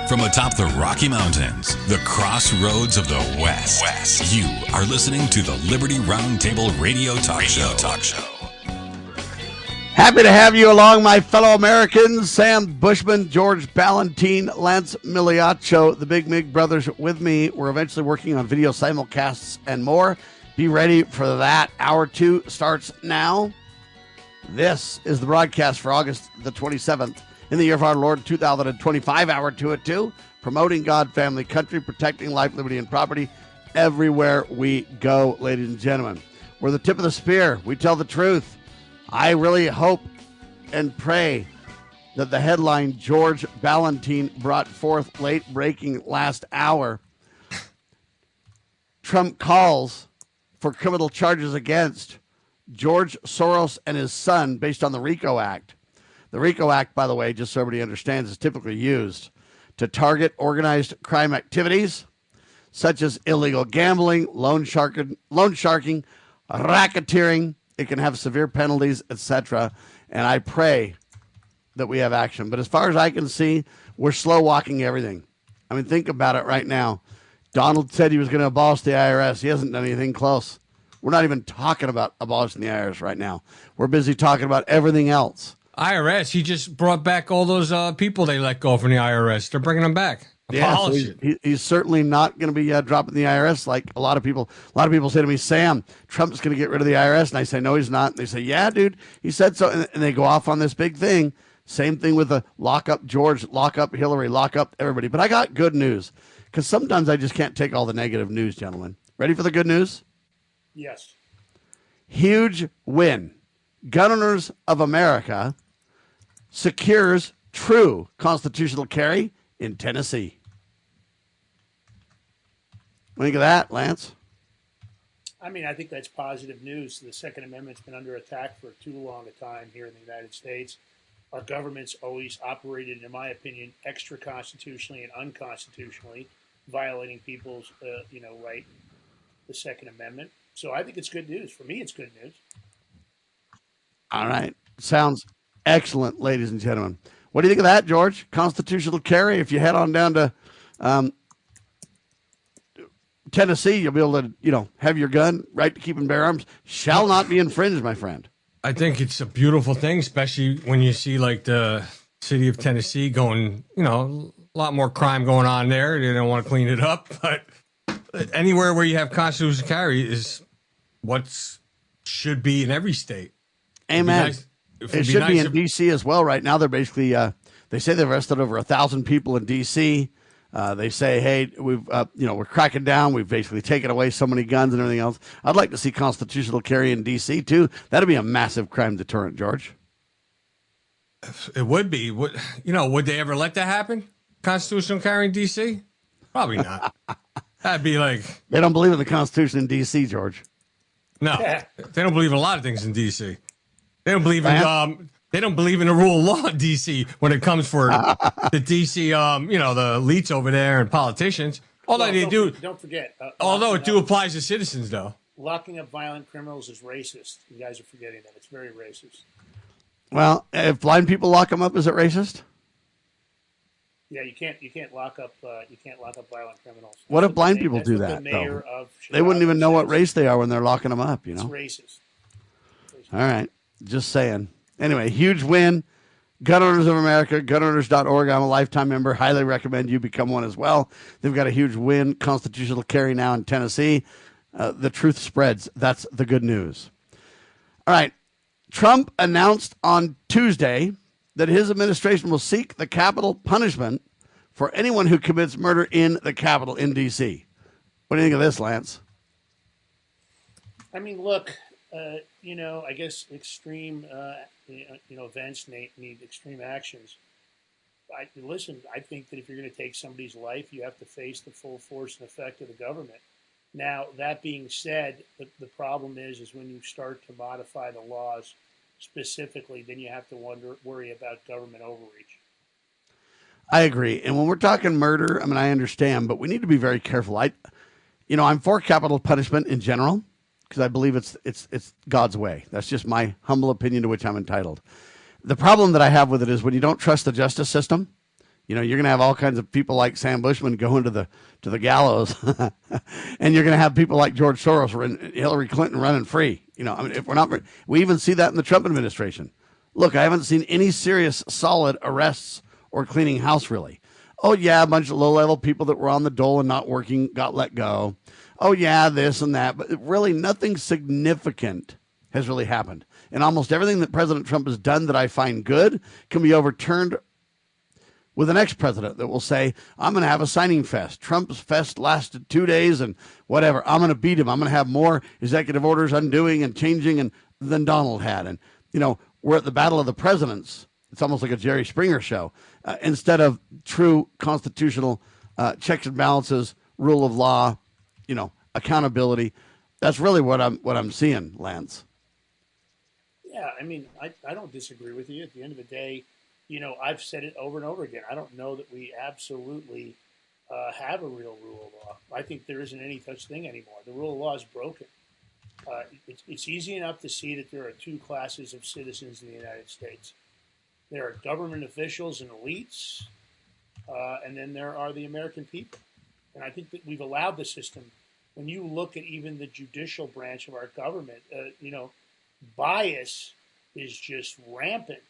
From atop the Rocky Mountains, the crossroads of the West, you are listening to the Liberty RoundTable Radio Talk Show. Happy to have you along, my fellow Americans. Sam Bushman, George Ballantine, Lance Miliaccio, the Big Mig brothers with me. We're eventually working on video simulcasts and more. Be ready for that. Hour 2 starts now. This is the broadcast for August the 27th. In the year of our Lord, 2025, hour 2 at 2, promoting God, family, country, protecting life, liberty, and property everywhere we go, ladies and gentlemen. We're the tip of the spear. We tell the truth. I really hope and pray that the headline George Ballantine brought forth late breaking last hour, Trump calls for criminal charges against George Soros and his son based on the RICO Act. The RICO Act, by the way, just so everybody understands, is typically used to target organized crime activities such as illegal gambling, loan sharking, racketeering. It can have severe penalties, etc. And I pray that we have action. But as far as I can see, we're slow walking everything. I mean, think about it right now. Donald said he was going to abolish the IRS. He hasn't done anything close. We're not even talking about abolishing the IRS right now. We're busy talking about everything else. IRS, he just brought back all those people they let go from the IRS. They're bringing them back. Yeah, so he's certainly not going to be dropping the IRS like a lot of people. A lot of people say to me, Sam, Trump's going to get rid of the IRS. And I say, no, he's not. And they say, yeah, dude, he said so. And they go off on this big thing. Same thing with the lock up George, lock up Hillary, lock up everybody. But I got good news because sometimes I just can't take all the negative news, gentlemen. Ready for the good news? Yes. Huge win. Gun Owners of America secures true constitutional carry in Tennessee. What do you think of that, Lance? I mean, I think that's positive news. The Second Amendment's been under attack for too long a time here in the United States. Our government's always operated, in my opinion, extra constitutionally and unconstitutionally, violating people's, right, the Second Amendment. So I think it's good news. For me, it's good news. All right. Sounds excellent, ladies and gentlemen. What do you think of that, George? Constitutional carry. If you head on down to Tennessee, you'll be able to, have your gun, right to keep and bear arms, shall not be infringed, my friend. I think it's a beautiful thing, especially when you see like the city of Tennessee going, a lot more crime going on there. They don't want to clean it up, but anywhere where you have constitutional carry is what should be in every state. Amen. It should be in D.C. as well. Right now, they're basically, they say they've arrested over 1,000 people in D.C. They say, hey, we're cracking down. We've basically taken away so many guns and everything else. I'd like to see constitutional carry in D.C. too. That'd be a massive crime deterrent, George. It would be. Would they ever let that happen? Constitutional carry in D.C.? Probably not. That'd be like... They don't believe in the Constitution in D.C., George. No, they don't believe in a lot of things in D.C. They don't believe in the rule of law in D.C. when it comes for the D.C. The elites over there and politicians. Don't forget. Although it applies to citizens, though. Locking up violent criminals is racist. You guys are forgetting that. It's very racist. Well, if blind people lock them up, is it racist? Yeah, you can't lock up violent criminals. What if blind people do that, though? They wouldn't even know what race they are when they're locking them up, It's racist. All right. Just saying. Anyway, huge win. Gun Owners of America, gunowners.org. I'm a lifetime member. Highly recommend you become one as well. They've got a huge win. Constitutional carry now in Tennessee. The truth spreads. That's the good news. All right. Trump announced on Tuesday that his administration will seek the capital punishment for anyone who commits murder in the Capitol in D.C. What do you think of this, Lance? I mean, look, I guess extreme, events need extreme actions. I think that if you're going to take somebody's life, you have to face the full force and effect of the government. Now, that being said, the problem is when you start to modify the laws specifically, then you have to worry about government overreach. I agree. And when we're talking murder, I mean, I understand, but we need to be very careful. I'm for capital punishment in general because I believe it's God's way. That's just my humble opinion to which I'm entitled. The problem that I have with it is when you don't trust the justice system, You're going to have all kinds of people like Sam Bushman going to the gallows, and you're going to have people like George Soros and Hillary Clinton running free. If we're not, we even see that in the Trump administration. Look, I haven't seen any serious, solid arrests or cleaning house, really. Oh, yeah, a bunch of low-level people that were on the dole and not working got let go. Oh, yeah, this and that. But really, nothing significant has really happened. And almost everything that President Trump has done that I find good can be overturned with the next president that will say, I'm going to have a signing fest. Trump's fest lasted 2 days and whatever. I'm going to beat him. I'm going to have more executive orders undoing and changing than Donald had. And, we're at the battle of the presidents. It's almost like a Jerry Springer show instead of true constitutional checks and balances, rule of law, accountability. That's really what I'm seeing, Lance. Yeah, I mean, I don't disagree with you. At the end of the day, I've said it over and over again. I don't know that we absolutely have a real rule of law. I think there isn't any such thing anymore. The rule of law is broken. It's easy enough to see that there are two classes of citizens in the United States. There are government officials and elites, and then there are the American people. And I think that we've allowed the system. When you look at even the judicial branch of our government, bias is just rampant.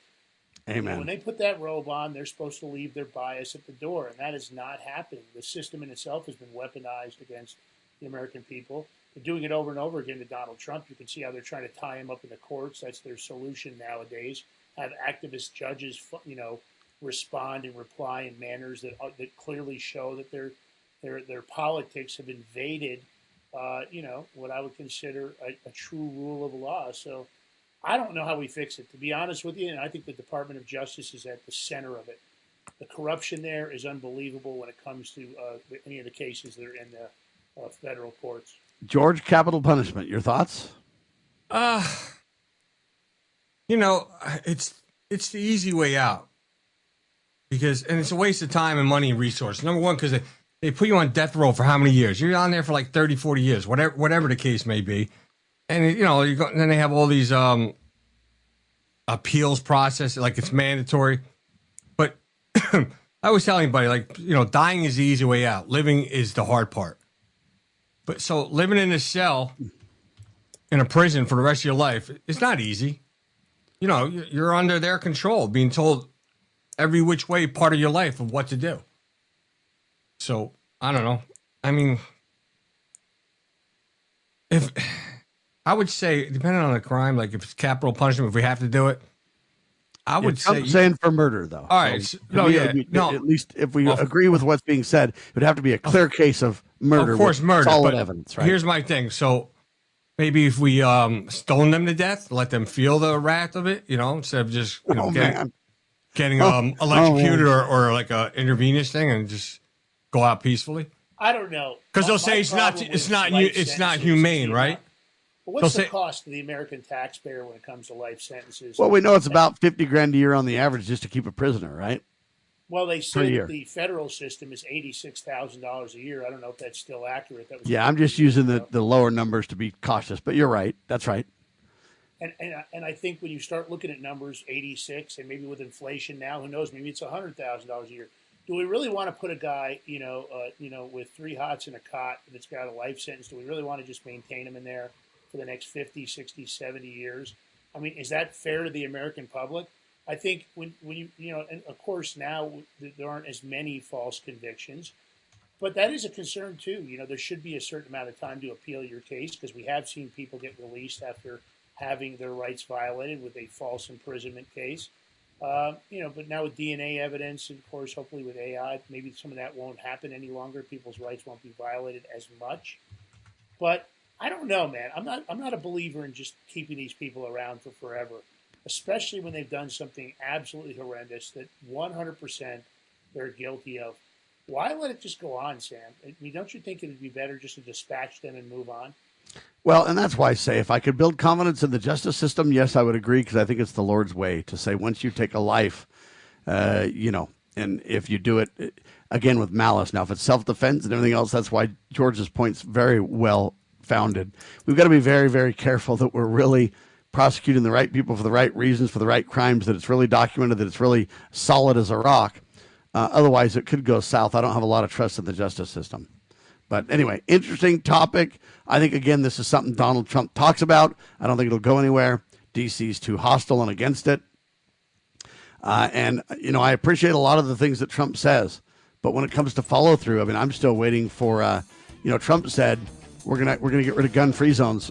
Amen. When they put that robe on, they're supposed to leave their bias at the door, and that is not happening. The system in itself has been weaponized against the American people. They're doing it over and over again to Donald Trump. You can see how they're trying to tie him up in the courts. That's their solution nowadays. Have activist judges, respond and reply in manners that clearly show that their politics have invaded, what I would consider a true rule of law. So I don't know how we fix it, to be honest with you. And I think the Department of Justice is at the center of it. The corruption there is unbelievable when it comes to any of the cases that are in the federal courts. George, capital punishment. Your thoughts? It's the easy way out and it's a waste of time and money and resources. Number one, because they put you on death row for how many years? You're on there for like 30, 40 years, whatever the case may be. And, then they have all these appeals process, like it's mandatory. But I always tell anybody, dying is the easy way out. Living is the hard part. But so living in a cell in a prison for the rest of your life is not easy. You're under their control, being told every which way part of your life of what to do. So I don't know. I mean, if I would say, depending on the crime, like if it's capital punishment, if we have to do it, I would say. I'm saying for murder, though. All right. So, at least if we agree with what's being said, it would have to be a clear case of murder. Of course, murder. Solid evidence, right? Here's my thing. So maybe if we stone them to death, let them feel the wrath of it, instead of just getting electrocuted or like a intravenous thing and just go out peacefully. I don't know, because they'll say it's not humane, right? But what's the cost to the American taxpayer when it comes to life sentences? Well, we know it's about $50,000 a year on the average just to keep a prisoner, right? Well, they say that the federal system is $86,000 a year. I don't know if that's still accurate. I'm just using the lower numbers to be cautious, but you're right. That's right. And I think when you start looking at numbers, 86, and maybe with inflation now, who knows? Maybe it's $100,000 a year. Do we really want to put a guy, with 3 hots and a cot that's got a life sentence? Do we really want to just maintain him in there for the next 50, 60, 70 years? I mean, is that fair to the American public? I think when you, and of course now there aren't as many false convictions, but that is a concern too. There should be a certain amount of time to appeal your case, because we have seen people get released after having their rights violated with a false imprisonment case. But now with DNA evidence, and of course, hopefully with AI, maybe some of that won't happen any longer. People's rights won't be violated as much. But I don't know, man. I'm not a believer in just keeping these people around for forever, especially when they've done something absolutely horrendous that 100% they're guilty of. Why let it just go on, Sam? I mean, don't you think it would be better just to dispatch them and move on? Well, and that's why I say if I could build confidence in the justice system, yes, I would agree, because I think it's the Lord's way to say once you take a life, and if you do it, again, with malice. Now, if it's self-defense and everything else, that's why George's point's very well founded. We've got to be very, very careful that we're really prosecuting the right people for the right reasons, for the right crimes, that it's really documented, that it's really solid as a rock. Otherwise, it could go south. I don't have a lot of trust in the justice system. But anyway, interesting topic. I think, again, this is something Donald Trump talks about. I don't think it'll go anywhere. D.C.'s too hostile and against it. And, I appreciate a lot of the things that Trump says. But when it comes to follow through, I mean, I'm still waiting for, Trump said we're gonna get rid of gun-free zones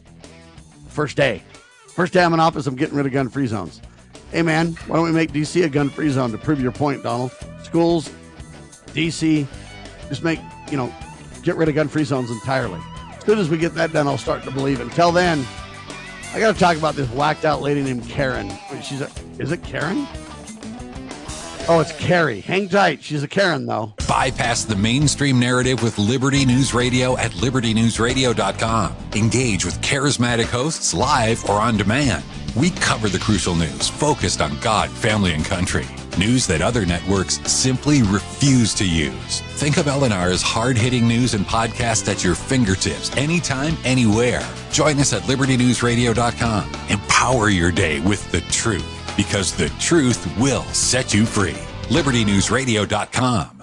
first day. First day I'm in office, I'm getting rid of gun-free zones. Hey, man, why don't we make D.C. a gun-free zone to prove your point, Donald? Schools, D.C., just get rid of gun-free zones entirely. As soon as we get that done, I'll start to believe. Until then, I got to talk about this whacked-out lady named Karen. Is it Karen? Oh, it's Carrie. Hang tight. She's a Karen, though. Bypass the mainstream narrative with Liberty News Radio at libertynewsradio.com. Engage with charismatic hosts live or on demand. We cover the crucial news focused on God, family, and country. News that other networks simply refuse to use. Think of LNR's hard-hitting news and podcast at your fingertips, anytime, anywhere. Join us at libertynewsradio.com. Empower your day with the truth, because the truth will set you free. libertynewsradio.com.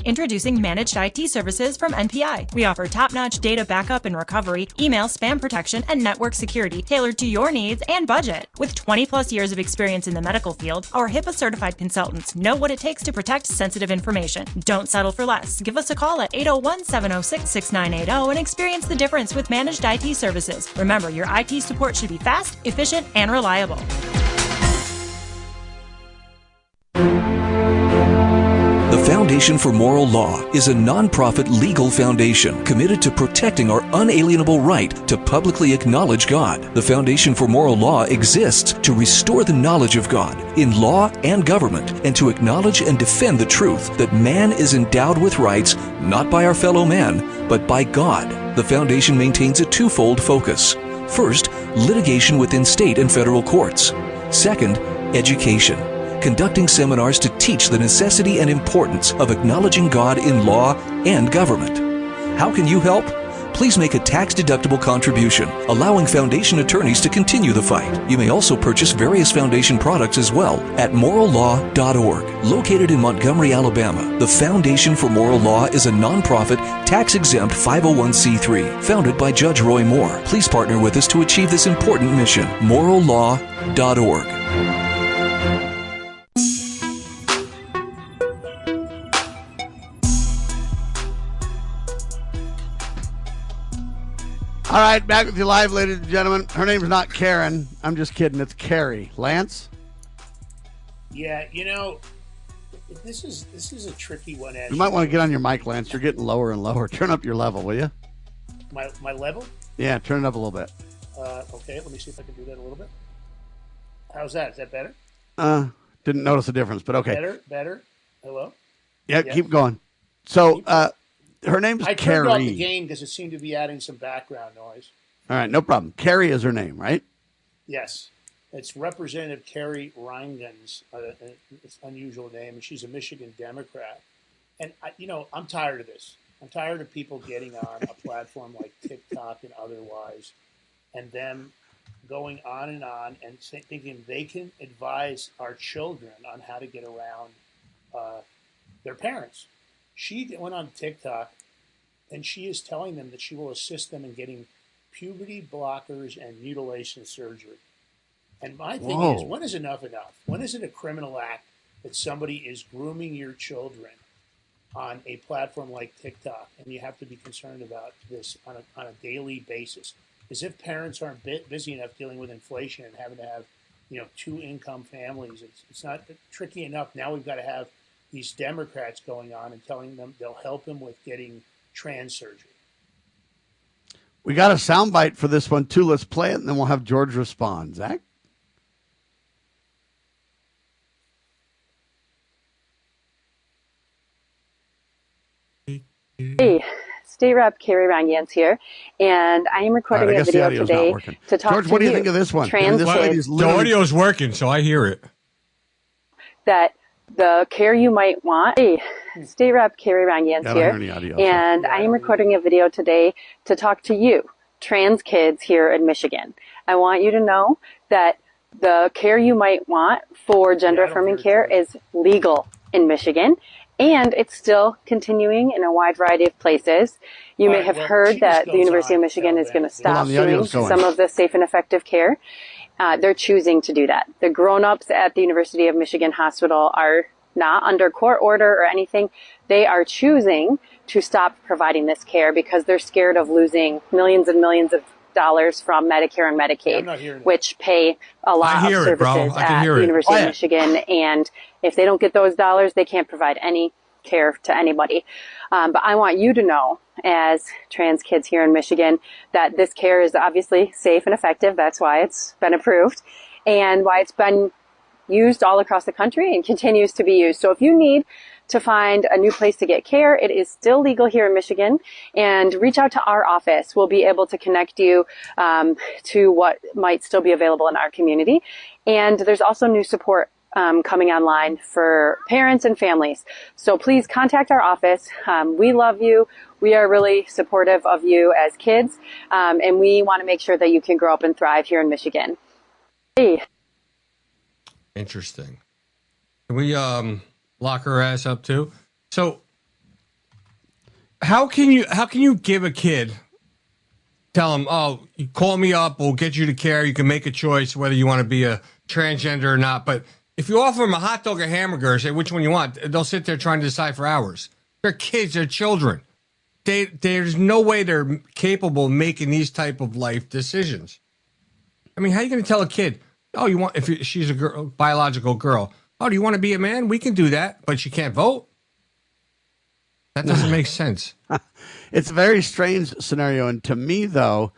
Introducing Managed IT Services from NPI. We offer top-notch data backup and recovery, email spam protection, and network security tailored to your needs and budget. With 20-plus years of experience in the medical field, our HIPAA-certified consultants know what it takes to protect sensitive information. Don't settle for less. Give us a call at 801-706-6980 and experience the difference with Managed IT Services. Remember, your IT support should be fast, efficient, and reliable. The Foundation for Moral Law is a nonprofit legal foundation committed to protecting our unalienable right to publicly acknowledge God. The Foundation for Moral Law exists to restore the knowledge of God in law and government, and to acknowledge and defend the truth that man is endowed with rights not by our fellow man, but by God. The foundation maintains a twofold focus. First, litigation within state and federal courts. Second, education, conducting seminars to teach the necessity and importance of acknowledging God in law and government. How can you help? Please make a tax-deductible contribution, allowing foundation attorneys to continue the fight. You may also purchase various foundation products as well at morallaw.org. Located in Montgomery, Alabama, the Foundation for Moral Law is a nonprofit, tax-exempt 501c3 founded by Judge Roy Moore. Please partner with us to achieve this important mission. morallaw.org. All right, back with you live, ladies and gentlemen. Her name's not Karen. I'm just kidding. It's Carrie. Lance? Yeah, this is a tricky one. You might want to get on your mic, Lance. You're getting lower and lower. Turn up your level, will you? My level? Yeah, turn it up a little bit. Okay, let me see if I can do that a little bit. How's that? Is that better? Didn't notice a difference, but okay. Better. Hello? Yeah, keep going. So, her name's I Carrie. turned off the game because it seemed to be adding some background noise. All right, no problem. Carrie is her name, right? Yes. It's Representative Carrie Reingens. It's an unusual name, and she's a Michigan Democrat. And, I'm tired of this. I'm tired of people getting on a platform like TikTok and otherwise, and them going on and thinking they can advise our children on how to get around their parents. She went on TikTok, and she is telling them that she will assist them in getting puberty blockers and mutilation surgery. And my thing is, when is enough? When is it a criminal act that somebody is grooming your children on a platform like TikTok, and you have to be concerned about this on a daily basis? As if parents aren't busy enough dealing with inflation and having to have, two-income families. It's not tricky enough. Now we've got to have these Democrats going on and telling them they'll help them with getting trans surgery. We got a soundbite for this one, too. Let's play it, and then we'll have George respond. Zach? Hey, State Rep Carrie Reingens here, and I am recording a video today to talk George, to what do you think of this one? trans kids. The audio's working, so I hear it. That the care you might want. Hey, State Rep Carrie Reingens here, and I am recording a video today to talk to you, trans kids here in Michigan. I want you to know that the care you might want for gender affirming care is legal in Michigan, and it's still continuing in a wide variety of places. You may have heard that the University of Michigan is going to stop doing some of the safe and effective care. They're choosing to do that. The grown-ups at the University of Michigan Hospital are not under court order or anything. They are choosing to stop providing this care because they're scared of losing millions and millions of dollars from Medicare and Medicaid, which pay a lot of services at the University of Michigan. And if they don't get those dollars, they can't provide any care to anybody. But I want you to know, as trans kids here in Michigan, that this care is obviously safe and effective. That's why it's been approved and why it's been used all across the country and continues to be used. So if you need to find a new place to get care, it is still legal here in Michigan, and reach out to our office. We'll be able to connect you to what might still be available in our community. And there's also new support coming online for parents and families. So please contact our office. We love you. We are really supportive of you as kids, and we want to make sure that you can grow up and thrive here in Michigan. Hey. Interesting. Can we lock her ass up too? So how can you give a kid, tell him, oh, you call me up, we'll get you to care, you can make a choice whether you want to be a transgender or not, but if you offer them a hot dog or hamburger, say which one you want, they'll sit there trying to decide for hours. They're kids, they're children. There's no way they're capable of making these type of life decisions. I mean, how are you going to tell a kid, oh, you want, if she's a girl, biological girl, oh, do you want to be a man? We can do that, but she can't vote. That doesn't make sense. It's a very strange scenario. And to me, though,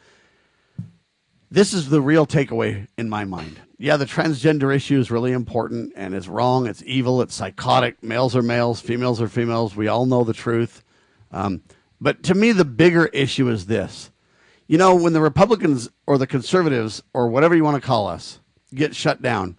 this is the real takeaway in my mind. Yeah, the transgender issue is really important, and it's wrong. It's evil. It's psychotic. Males are males. Females are females. We all know the truth. But to me, the bigger issue is this. You know, when the Republicans or the conservatives or whatever you want to call us get shut down,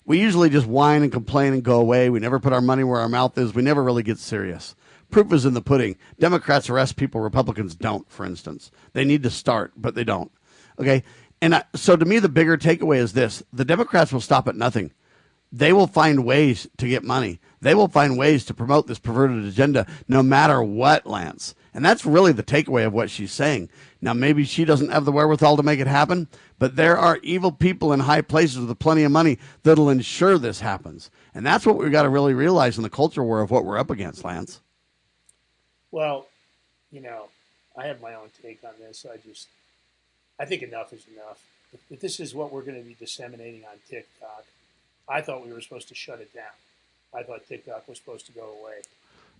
we usually just whine and complain and go away. We never put our money where our mouth is. We never really get serious. Proof is in the pudding. Democrats arrest people. Republicans don't, for instance. They need to start, but they don't. Okay? And so to me, the bigger takeaway is this. The Democrats will stop at nothing. They will find ways to get money. They will find ways to promote this perverted agenda no matter what, Lance. And that's really the takeaway of what she's saying. Now, maybe she doesn't have the wherewithal to make it happen, but there are evil people in high places with plenty of money that'll ensure this happens. And that's what we've got to really realize in the culture war of what we're up against, Lance. Well, you know, I have my own take on this. I think enough is enough. If this is what we're going to be disseminating on TikTok, I thought we were supposed to shut it down. I thought TikTok was supposed to go away.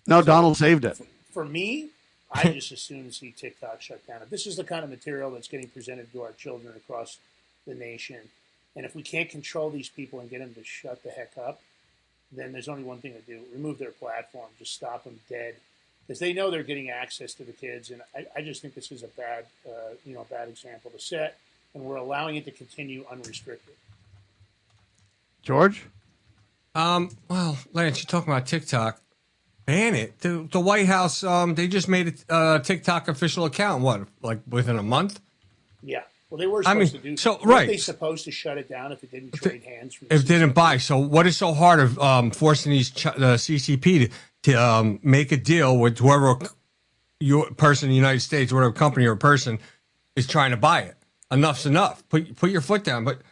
No, Donald saved it. For me, I just as soon see TikTok shut down. If this is the kind of material that's getting presented to our children across the nation, and if we can't control these people and get them to shut the heck up, then there's only one thing to do. Remove their platform. Just stop them dead. Because they know they're getting access to the kids. And I just think this is a bad example to set. And we're allowing it to continue unrestricted. George? Well, Lance, you're talking about TikTok. Ban it. The White House, they just made a TikTok official account, what, like within a month? Yeah. Well, they were supposed to do so. Weren't Right. they supposed to shut it down if it didn't trade hands from the If it didn't buy. So what is so hard of forcing the CCP to make a deal with whoever person in the United States, whatever company or person is trying to buy it? Enough's enough. Put your foot down. But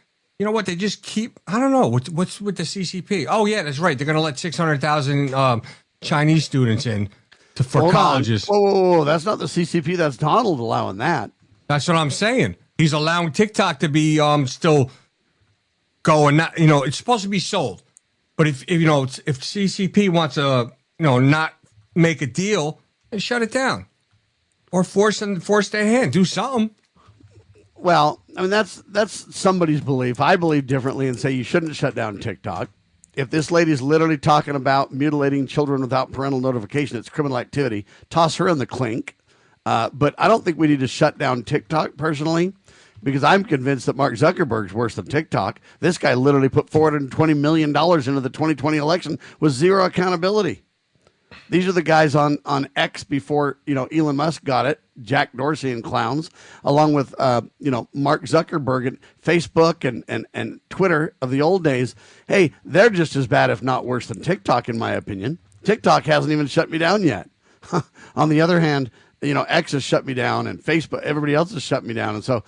you know what? They just keep, I don't know, what's with the CCP? Oh, yeah, that's right. They're going to let 600,000 Chinese students in for colleges. Whoa. That's not the CCP. That's Donald allowing that. That's what I'm saying. He's allowing TikTok to be still going. It's supposed to be sold. But if CCP wants to, not make a deal, then shut it down. Or force their hand. Do something. Well, I mean, that's somebody's belief. I believe differently and say you shouldn't shut down TikTok. If this lady's literally talking about mutilating children without parental notification, it's criminal activity. Toss her in the clink. But I don't think we need to shut down TikTok personally, because I'm convinced that Mark Zuckerberg's worse than TikTok. This guy literally put $420 million into the 2020 election with zero accountability. These are the guys on X before, Elon Musk got it, Jack Dorsey and clowns, along with, Mark Zuckerberg and Facebook and Twitter of the old days. Hey, they're just as bad, if not worse than TikTok, in my opinion. TikTok hasn't even shut me down yet. On the other hand, X has shut me down and Facebook, everybody else has shut me down. And so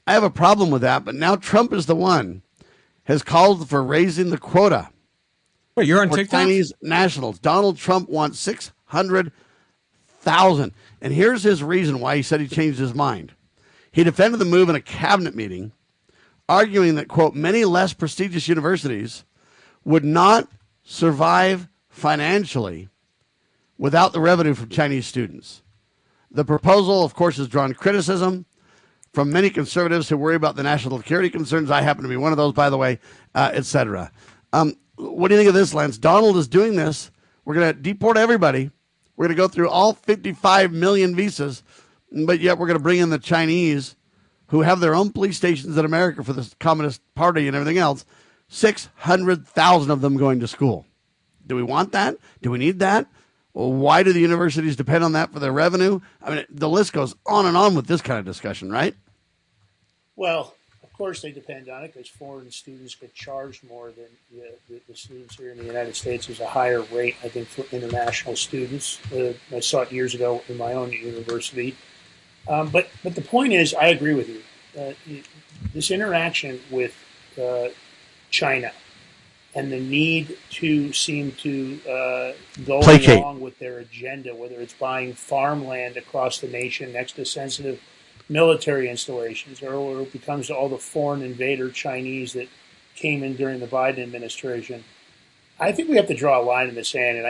I have a problem with that. But now Trump is the one has called for raising the quota. Wait, you're on TikTok? Chinese nationals. Donald Trump wants 600,000. And here's his reason why he said he changed his mind. He defended the move in a cabinet meeting, arguing that, quote, many less prestigious universities would not survive financially without the revenue from Chinese students. The proposal, of course, has drawn criticism from many conservatives who worry about the national security concerns. I happen to be one of those, by the way, et cetera. What do you think of this, Lance? Donald is doing this. We're going to deport everybody. We're going to go through all 55 million visas, but yet we're going to bring in the Chinese who have their own police stations in America for the Communist Party and everything else. 600,000 of them going to school. Do we want that? Do we need that? Well, why do the universities depend on that for their revenue? I mean, the list goes on and on with this kind of discussion, right? Well, of course they depend on it because foreign students get charged more than the students here in the United States. There's a higher rate, I think, for international students. I saw it years ago in my own university. But the point is, I agree with you. This interaction with China and the need to seem to go along with their agenda, whether it's buying farmland across the nation next to sensitive military installations, or it becomes all the foreign invader Chinese that came in during the Biden administration. I think we have to draw a line in the sand, and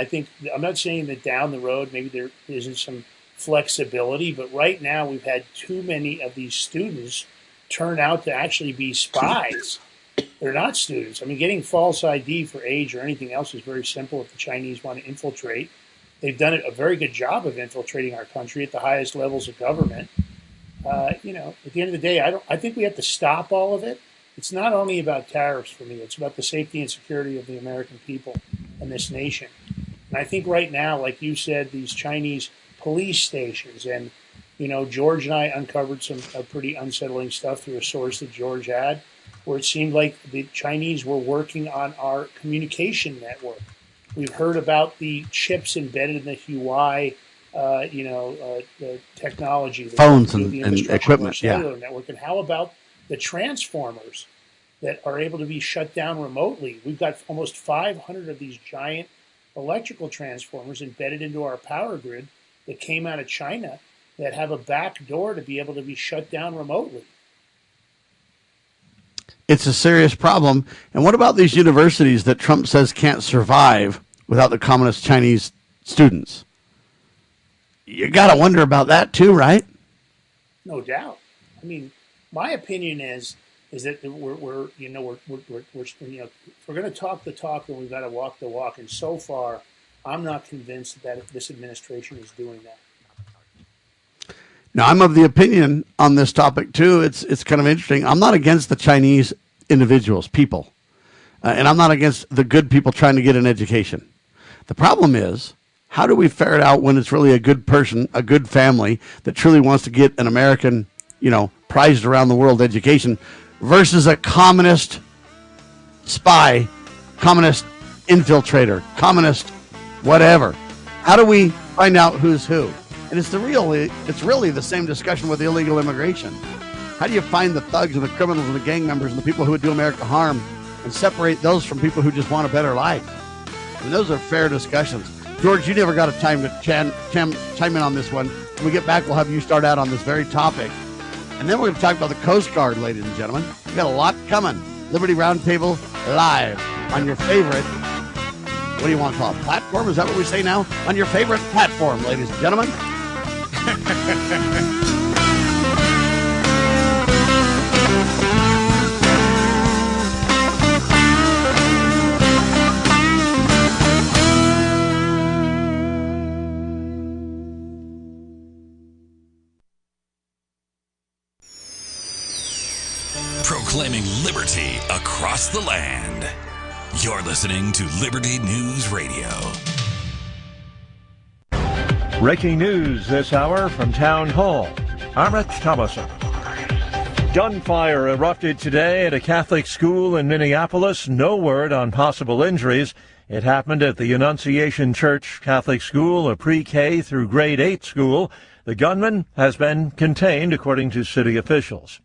I'm not saying that down the road maybe there isn't some flexibility, but right now we've had too many of these students turn out to actually be spies. They're not students. I mean, getting false ID for age or anything else is very simple if the Chinese want to infiltrate. They've done a very good job of infiltrating our country at the highest levels of government. At the end of the day, I think we have to stop all of it. It's not only about tariffs for me. It's about the safety and security of the American people and this nation. And I think right now, like you said, these Chinese police stations, and, George and I uncovered some pretty unsettling stuff through a source that George had, where it seemed like the Chinese were working on our communication network. We've heard about the chips embedded in the Huawei the technology, the phones and equipment, cellular network, and how about the transformers that are able to be shut down remotely? We've got almost 500 of these giant electrical transformers embedded into our power grid that came out of China that have a back door to be able to be shut down remotely. It's a serious problem. And what about these universities that Trump says can't survive without the communist Chinese students? You got to wonder about that too, right? No doubt. I mean, my opinion is that we're if we're going to talk the talk, then we've got to walk the walk. And so far, I'm not convinced that this administration is doing that. Now, I'm of the opinion on this topic too. It's kind of interesting. I'm not against the Chinese individuals, people, and I'm not against the good people trying to get an education. The problem is, how do we ferret out when it's really a good person, a good family that truly wants to get an American, prized around the world education versus a communist spy, communist infiltrator, communist whatever? How do we find out who's who? And it's really the same discussion with illegal immigration. How do you find the thugs and the criminals and the gang members and the people who would do America harm and separate those from people who just want a better life? I mean, those are fair discussions. George, you never got a time to chime in on this one. When we get back, we'll have you start out on this very topic. And then we're going to talk about the Coast Guard, ladies and gentlemen. We've got a lot coming. Liberty Roundtable live on your favorite, what do you want to call it, platform? Is that what we say now? On your favorite platform, ladies and gentlemen. Proclaiming liberty across the land. You're listening to Liberty News Radio. Breaking news this hour from Town Hall. Amit Thomason. Gunfire erupted today at a Catholic school in Minneapolis. No word on possible injuries. It happened at the Annunciation Church Catholic School, a pre-K through grade 8 school. The gunman has been contained, according to city officials.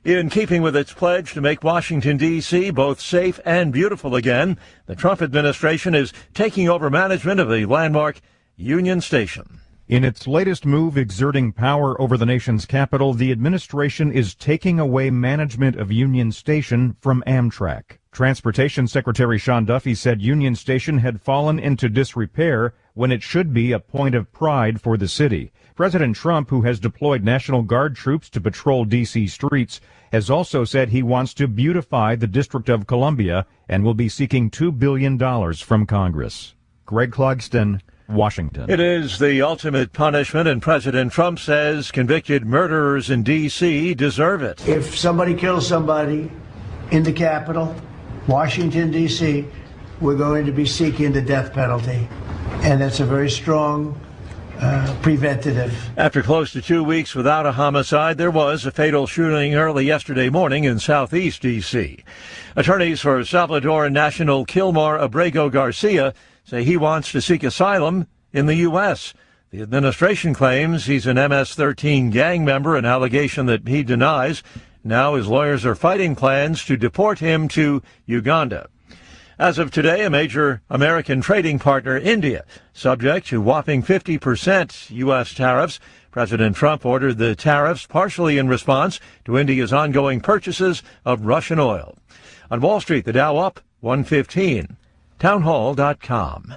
In keeping with its pledge to make Washington, D.C. both safe and beautiful again, the Trump administration is taking over management of the landmark Union Station. In its latest move exerting power over the nation's capital, the administration is taking away management of Union Station from Amtrak. Transportation Secretary Sean Duffy said Union Station had fallen into disrepair when it should be a point of pride for the city. President Trump, who has deployed National Guard troops to patrol D.C. streets, has also said he wants to beautify the District of Columbia and will be seeking $2 billion from Congress. Greg Clugston, Washington. It is the ultimate punishment, and President Trump says convicted murderers in D.C. deserve it. If somebody kills somebody in the Capitol, Washington, D.C., we're going to be seeking the death penalty. And that's a very strong preventative. After close to 2 weeks without a homicide, there was a fatal shooting early yesterday morning in southeast D.C. Attorneys for Salvadoran national Kilmar Abrego Garcia say he wants to seek asylum in the U.S. The administration claims he's an MS-13 gang member, an allegation that he denies. Now his lawyers are fighting plans to deport him to Uganda. As of today, a major American trading partner, India, subject to whopping 50% U.S. tariffs. President Trump ordered the tariffs partially in response to India's ongoing purchases of Russian oil. On Wall Street, the Dow up 115. Townhall.com.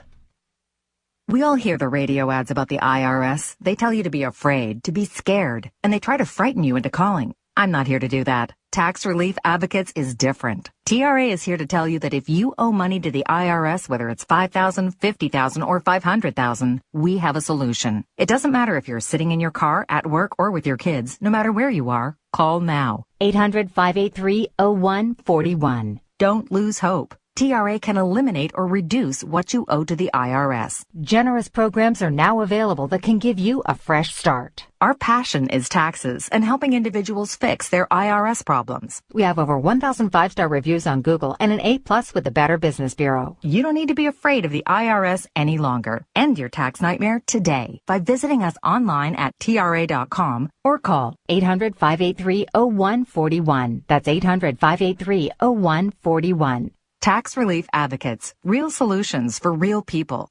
We all hear the radio ads about the IRS. They tell you to be afraid, to be scared, and they try to frighten you into calling. I'm not here to do that. Tax Relief Advocates is different. TRA is here to tell you that if you owe money to the IRS, whether it's $5,000, $50,000, or $500,000, we have a solution. It doesn't matter if you're sitting in your car, at work, or with your kids. No matter where you are, call now. 800-583-0141. Don't lose hope. TRA can eliminate or reduce what you owe to the IRS. Generous programs are now available that can give you a fresh start. Our passion is taxes and helping individuals fix their IRS problems. We have over 1,000 5-star reviews on Google and an A+ with the Better Business Bureau. You don't need to be afraid of the IRS any longer. End your tax nightmare today by visiting us online at TRA.com or call 800-583-0141. That's 800-583-0141. Tax Relief Advocates. Real solutions for real people.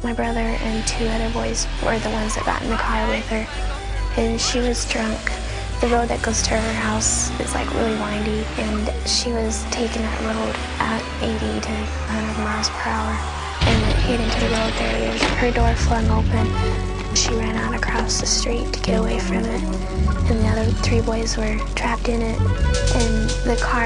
My brother and 2 other boys were the ones that got in the car with her, and she was drunk. The road that goes to her house is like really windy, and she was taking that road at 80 to 100 miles per hour and hit into the road barriers. Her door flung open. She ran out across the street to get away from it, and the other 3 boys were trapped in it, and the car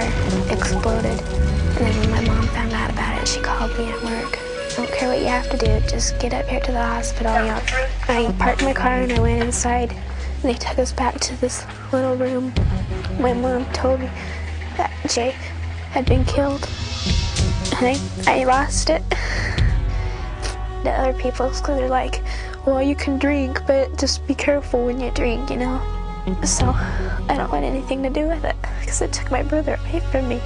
exploded. And then when my mom found out about it, she called me at work. I don't care what you have to do, just get up here to the hospital. I parked my car and I went inside, and they took us back to this little room. My mom told me that Jay had been killed, and I lost it. The other people, because they're like, well, you can drink, but just be careful when you drink, you know? So I don't want anything to do with it, because it took my brother away from me.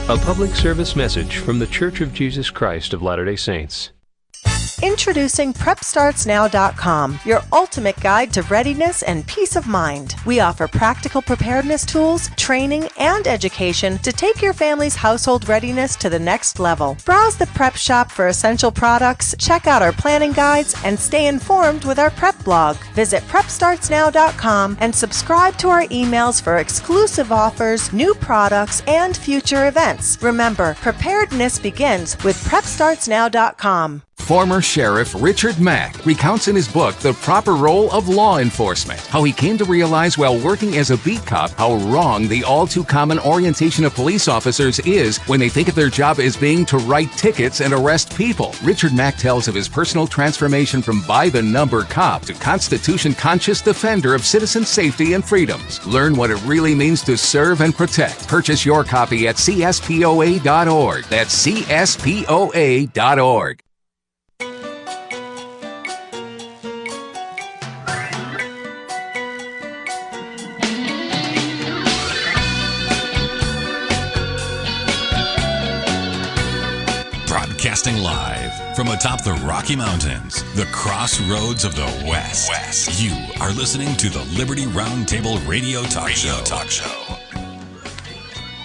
A public service message from The Church of Jesus Christ of Latter-day Saints. Introducing PrepStartsNow.com, your ultimate guide to readiness and peace of mind. We offer practical preparedness tools, training, and education to take your family's household readiness to the next level. Browse the prep shop for essential products, check out our planning guides, and stay informed with our prep blog. Visit PrepStartsNow.com and subscribe to our emails for exclusive offers, new products, and future events. Remember, preparedness begins with PrepStartsNow.com. Former Sheriff Richard Mack recounts in his book The Proper Role of Law Enforcement, how he came to realize while working as a beat cop how wrong the all-too-common orientation of police officers is when they think of their job as being to write tickets and arrest people. Richard Mack tells of his personal transformation from by-the-number cop to Constitution-conscious defender of citizen safety and freedoms. Learn what it really means to serve and protect. Purchase your copy at cspoa.org. That's cspoa.org. Broadcasting live from atop the Rocky Mountains, the crossroads of the West. You are listening to the Liberty RoundTable Radio Talk Show.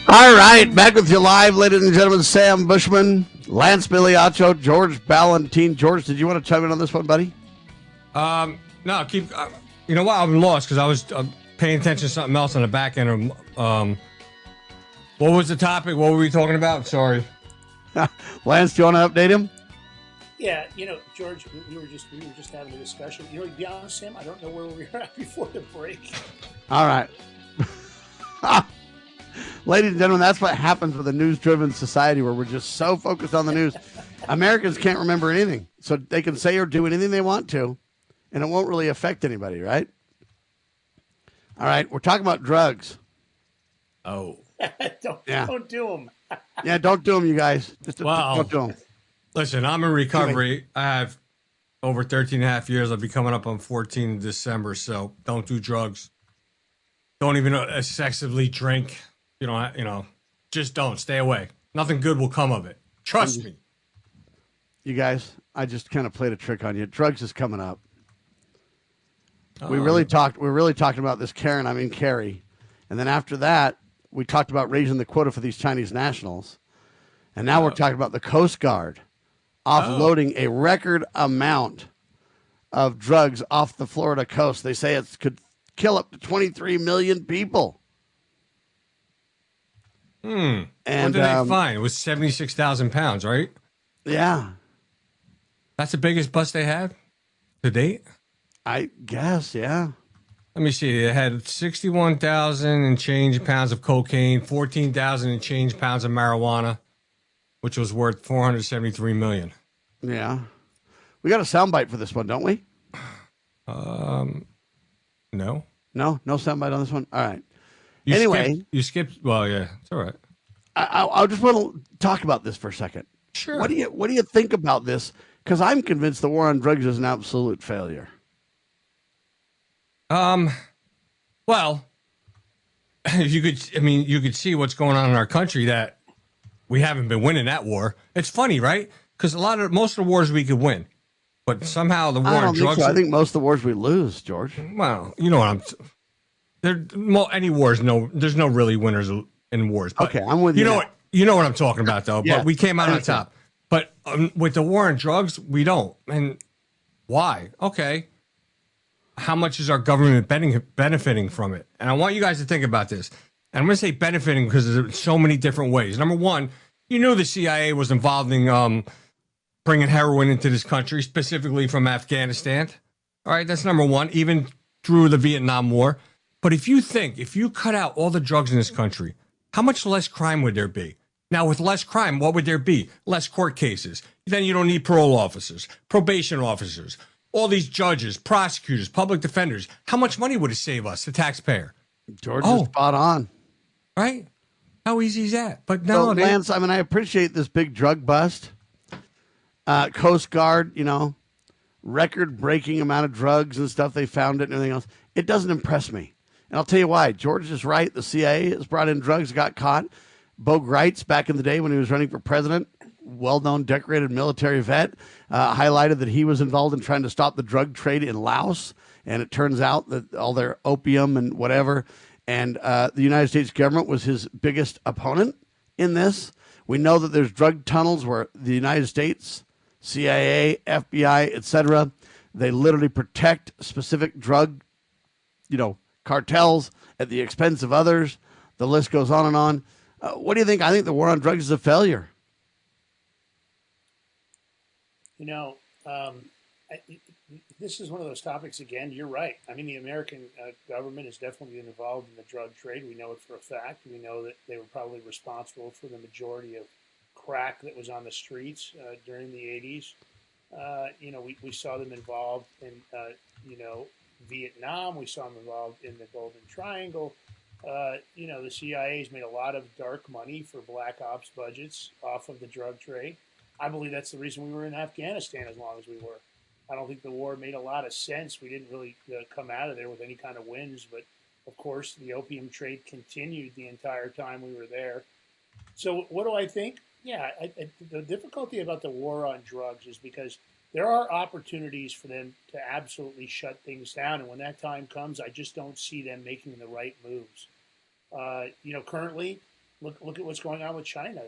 All right, back with you live, ladies and gentlemen. Sam Bushman, Lance Miliaccio, George Ballantyne. George, did you want to chime in on this one, buddy? No, keep. You know what? I'm lost because I was paying attention to something else on the back end. What was the topic? What were we talking about? Sorry. Lance, do you want to update him? Yeah, George, we were just having a discussion. To be honest, Sam, I don't know where we were at before the break. All right. Ladies and gentlemen, that's what happens with a news-driven society where we're just so focused on the news. Americans can't remember anything, so they can say or do anything they want to, and it won't really affect anybody, right? All right, we're talking about drugs. Oh. Don't do them. Yeah, don't do them, you guys. Don't do them. Listen, I'm in recovery. I have over 13 and a half years. I'll be coming up on 14 in December, so don't do drugs. Don't even excessively drink. Just don't. Stay away. Nothing good will come of it. Trust me. You guys, I just kind of played a trick on you. Drugs is coming up. We're really talking about this Carrie. And then after that, we talked about raising the quota for these Chinese nationals. And now we're talking about the Coast Guard offloading a record amount of drugs off the Florida coast. They say it could kill up to 23 million people. And what did they find? It was 76,000 pounds, right? Yeah. That's the biggest bust they had to date? I guess, yeah. Let me see. They had 61,000 and change pounds of cocaine, 14,000 and change pounds of marijuana, which was worth $473 million. Yeah. We got a soundbite for this one, don't we? No. No soundbite on this one? All right. You skipped. Well, yeah, it's all right. I just want to talk about this for a second. Sure. What do you think about this? Because I'm convinced the war on drugs is an absolute failure. Well, you could see what's going on in our country that we haven't been winning that war. It's funny, right? Because most of the wars we could win, but somehow the war on drugs. I think most of the wars we lose, George. Well, you know what any wars. No, there's no really winners in wars. But okay, I'm with you. You know what I'm talking about, though. Yeah, but we came out on top. But with the war on drugs, we don't. And why? Okay. How much is our government benefiting from it? And I want you guys to think about this. And I'm going to say benefiting because there's so many different ways. Number one, you knew the CIA was involved in bringing heroin into this country, specifically from Afghanistan. All right, that's number one, even through the Vietnam War. But if you cut out all the drugs in this country, how much less crime would there be? Now, with less crime, what would there be? Less court cases. Then you don't need parole officers, probation officers, all these judges, prosecutors, public defenders. How much money would it save us, the taxpayer? George is spot on. Right? How easy is that? But no, Lance, I appreciate this big drug bust. Coast Guard, record-breaking amount of drugs and stuff they found it and everything else. It doesn't impress me. And I'll tell you why. George is right. The CIA has brought in drugs, got caught. Bo Greitz, back in the day when he was running for president, well-known decorated military vet, highlighted that he was involved in trying to stop the drug trade in Laos. And it turns out that all their opium and whatever, and the United States government was his biggest opponent in this. We know that there's drug tunnels where the United States, CIA, FBI, etc., they literally protect specific drug, cartels at the expense of others. The list goes on and on. What do you think? I think the war on drugs is a failure. This is one of those topics, again, you're right. The American government has definitely been involved in the drug trade. We know it for a fact. We know that they were probably responsible for the majority of crack that was on the streets during the 80s. We saw them involved in, Vietnam. We saw them involved in the Golden Triangle. The CIA's made a lot of dark money for black ops budgets off of the drug trade. I believe that's the reason we were in Afghanistan as long as we were. I don't think the war made a lot of sense. We didn't really come out of there with any kind of wins, but of course the opium trade continued the entire time we were there. So what do I think? Yeah, the difficulty about the war on drugs is because there are opportunities for them to absolutely shut things down, and when that time comes, I just don't see them making the right moves. Currently, look at what's going on with China.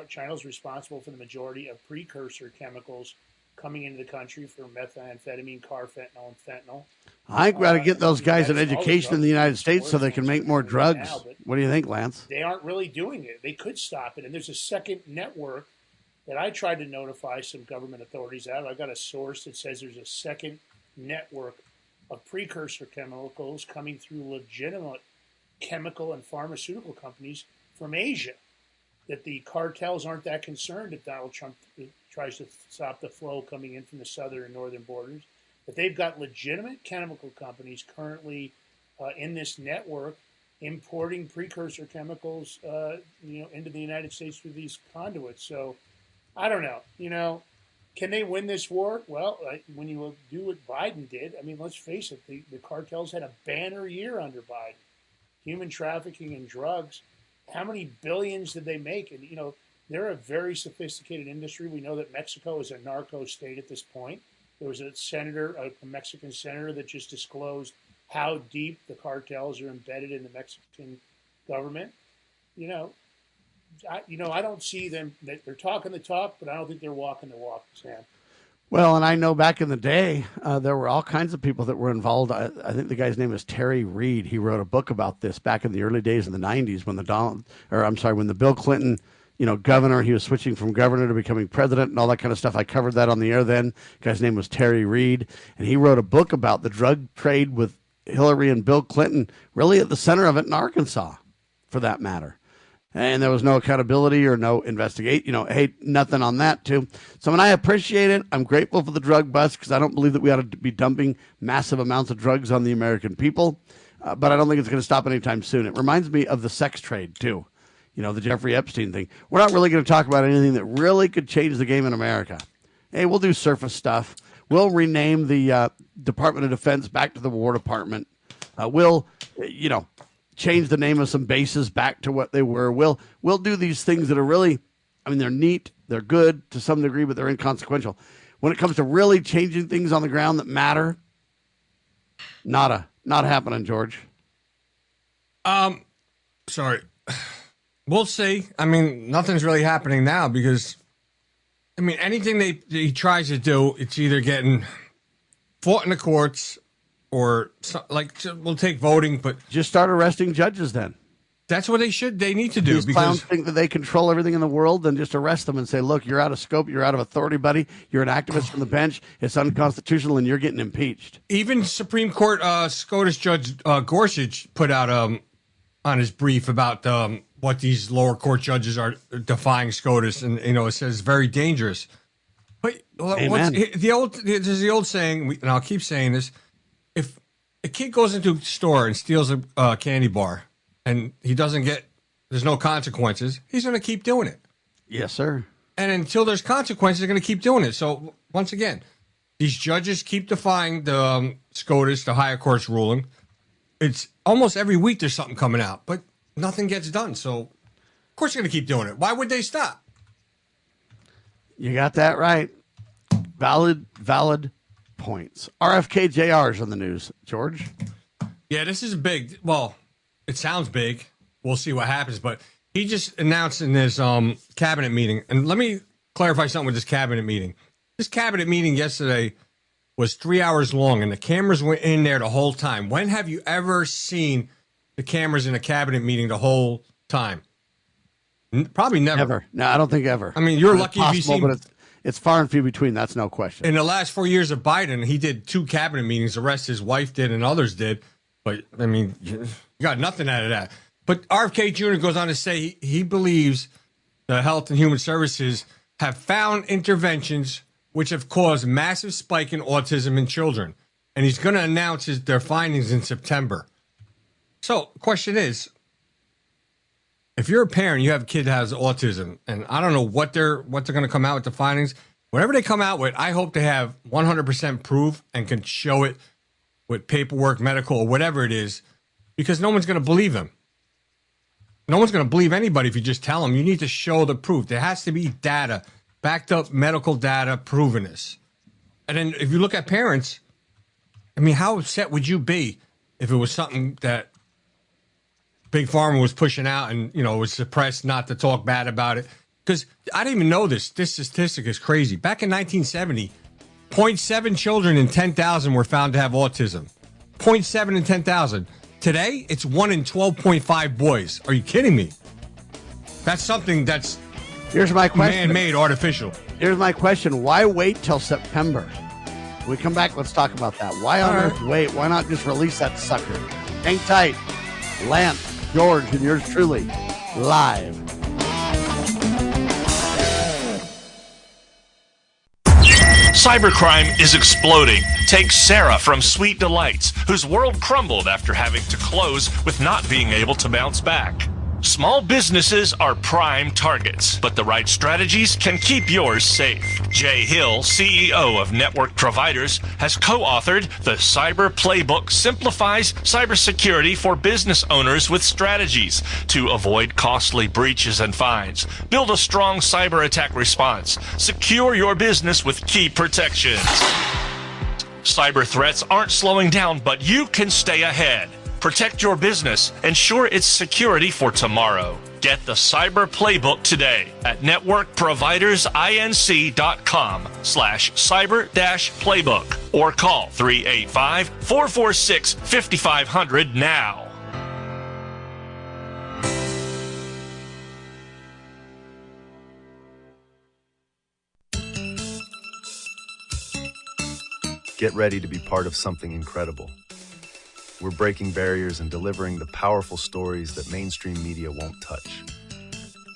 China's responsible for the majority of precursor chemicals coming into the country for methamphetamine, carfentanil, and fentanyl. I think we got to get those guys an education in the United States so they can make more drugs. What do you think, Lance? They aren't really doing it. They could stop it. And there's a second network that I tried to notify some government authorities out. I got a source that says there's a second network of precursor chemicals coming through legitimate chemical and pharmaceutical companies from Asia, that the cartels aren't that concerned that Donald Trump tries to stop the flow coming in from the southern and northern borders, that they've got legitimate chemical companies currently in this network importing precursor chemicals into the United States through these conduits. So I don't know. Can they win this war? Well, when you do what Biden did, I mean, let's face it, the cartels had a banner year under Biden. Human trafficking and drugs. How many billions did they make? And, they're a very sophisticated industry. We know that Mexico is a narco state at this point. There was a Mexican senator that just disclosed how deep the cartels are embedded in the Mexican government. I don't see them. They're talking the talk, but I don't think they're walking the walk, Sam. Well, and I know back in the day, there were all kinds of people that were involved. I think the guy's name is Terry Reid. He wrote a book about this back in the early days in the 90s when when the Bill Clinton, governor, he was switching from governor to becoming president and all that kind of stuff. I covered that on the air then. The guy's name was Terry Reid, and he wrote a book about the drug trade with Hillary and Bill Clinton, really at the center of it in Arkansas, for that matter. And there was no accountability or no investigate, nothing on that too. So I appreciate it. I'm grateful for the drug bust because I don't believe that we ought to be dumping massive amounts of drugs on the American people. But I don't think it's going to stop anytime soon. It reminds me of the sex trade too. The Jeffrey Epstein thing. We're not really going to talk about anything that really could change the game in America. Hey, we'll do surface stuff. We'll rename the Department of Defense back to the War Department. We'll change the name of some bases back to what they were. We'll do these things that are really, they're neat, they're good to some degree, but they're inconsequential. When it comes to really changing things on the ground that matter, not happening, George. Sorry. We'll see. Nothing's really happening now because, anything he tries to do, it's either getting fought in the courts or we'll take voting, but just start arresting judges then. That's what they need to do. These clowns think that they control everything in the world, then just arrest them and say, look, you're out of scope, you're out of authority, buddy. You're an activist from the bench. It's unconstitutional and you're getting impeached. Even Supreme Court SCOTUS Judge Gorsuch put out on his brief about what these lower court judges are defying SCOTUS, and it says very dangerous. But there's the old saying, and I'll keep saying this: if a kid goes into a store and steals a candy bar, and there's no consequences, he's going to keep doing it. Yes, sir. And until there's consequences, they're going to keep doing it. So once again, these judges keep defying the SCOTUS, the higher court's ruling. It's almost every week there's something coming out, but nothing gets done. So, of course, they're going to keep doing it. Why would they stop? You got that right. Valid points. RFK Jr. is on the news, George. Yeah, this is big. Well, it sounds big. We'll see what happens. But he just announced in this cabinet meeting, and let me clarify something with this cabinet meeting. This cabinet meeting yesterday was 3 hours long, and the cameras were in there the whole time. When have you ever seen the cameras in a cabinet meeting the whole time? Probably never. Never. No, I don't think ever. You're lucky if you've seen. But it's far and few between. That's no question. In the last 4 years of Biden, he did 2 cabinet meetings. The rest his wife did and others did. But, you got nothing out of that. But RFK Jr. goes on to say he believes the Health and Human Services have found interventions which have caused massive spike in autism in children. And he's going to announce their findings in September. So the question is, if you're a parent, you have a kid that has autism, and I don't know what they're going to come out with the findings. Whatever they come out with, I hope they have 100% proof and can show it with paperwork, medical, or whatever it is, because no one's going to believe them. No one's going to believe anybody if you just tell them. You need to show the proof. There has to be data, backed up medical data proving this. And then if you look at parents, I mean, how upset would you be if it was something that Big Pharma was pushing out and, was suppressed not to talk bad about it? Because I didn't even know this. This statistic is crazy. Back in 1970, 0.7 children in 10,000 were found to have autism. 0.7 in 10,000. Today, it's 1 in 12.5 boys. Are you kidding me? That's something that's Here's my question. Man-made, artificial. Here's my question. Why wait till September? When we come back, let's talk about that. Why on earth wait? Why not just release that sucker? Hang tight. Lance, George, and yours truly, live. Cybercrime is exploding. Take Sarah from Sweet Delights, whose world crumbled after having to close with not being able to bounce back. Small businesses are prime targets, but the right strategies can keep yours safe. Jay Hill, CEO of Network Providers, has co-authored The Cyber Playbook Simplifies Cybersecurity for Business Owners with Strategies to avoid costly breaches and fines. Build a strong cyber attack response. Secure your business with key protections. Cyber threats aren't slowing down, but you can stay ahead. Protect your business. Ensure its security for tomorrow. Get the Cyber Playbook today at networkprovidersinc.com/cyber-playbook or call 385-446-5500 now. Get ready to be part of something incredible. We're breaking barriers and delivering the powerful stories that mainstream media won't touch.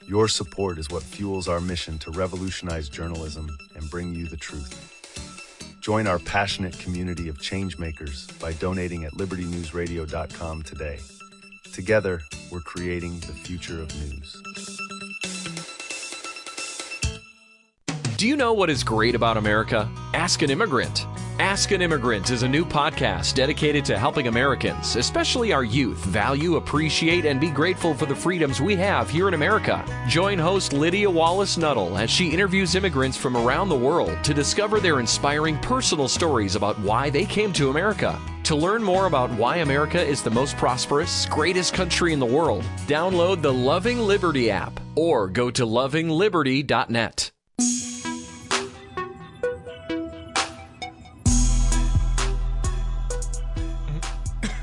Your support is what fuels our mission to revolutionize journalism and bring you the truth. Join our passionate community of changemakers by donating at libertynewsradio.com today. Together, we're creating the future of news. Do you know what is great about America? Ask an Immigrant. Ask an Immigrant is a new podcast dedicated to helping Americans, especially our youth, value, appreciate, and be grateful for the freedoms we have here in America. Join host Lydia Wallace-Nuttall as she interviews immigrants from around the world to discover their inspiring personal stories about why they came to America. To learn more about why America is the most prosperous, greatest country in the world, download the Loving Liberty app or go to lovingliberty.net.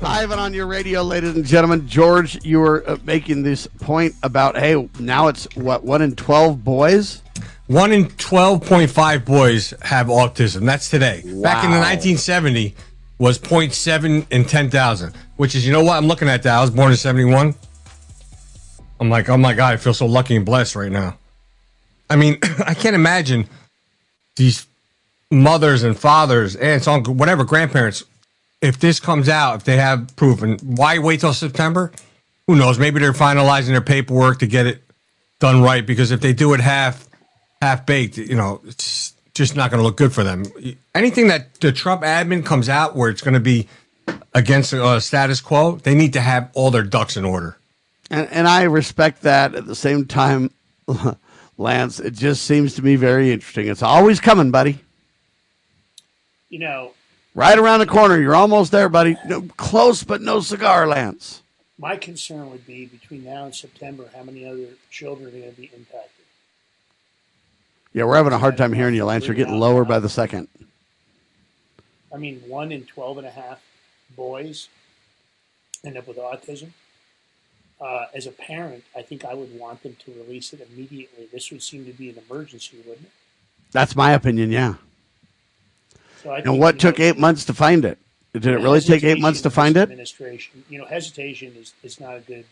Live and on your radio, ladies and gentlemen. George, you were making this point about, hey, now it's, 1 in 12 boys? 1 in 12.5 boys have autism. That's today. Wow. Back in the 1970 was 0.7 in 10,000, which is, you know what? I'm looking at that. I was born in 71. I'm like, oh my God, I feel so lucky and blessed right now. I mean, I can't imagine these mothers and fathers, aunts, uncles, whatever, grandparents, if this comes out, if they have proof, and why wait till September? Who knows? Maybe they're finalizing their paperwork to get it done right, because if they do it half-baked, it's just not going to look good for them. Anything that the Trump admin comes out where it's going to be against status quo, they need to have all their ducks in order. And I respect that. At the same time, Lance, it just seems to me very interesting. It's always coming, buddy. Right around the corner. You're almost there, buddy. Close, but no cigar, Lance. My concern would be between now and September, how many other children are going to be impacted? Yeah, we're having a hard time hearing you, Lance. You're getting lower by the second. I mean, 1 in 12.5 boys end up with autism. As a parent, I think I would want them to release it immediately. This would seem to be an emergency, wouldn't it? That's my opinion, yeah. So I and what took 8 months to find it? Did it really take 8 months to find it? Administration, hesitation is not a good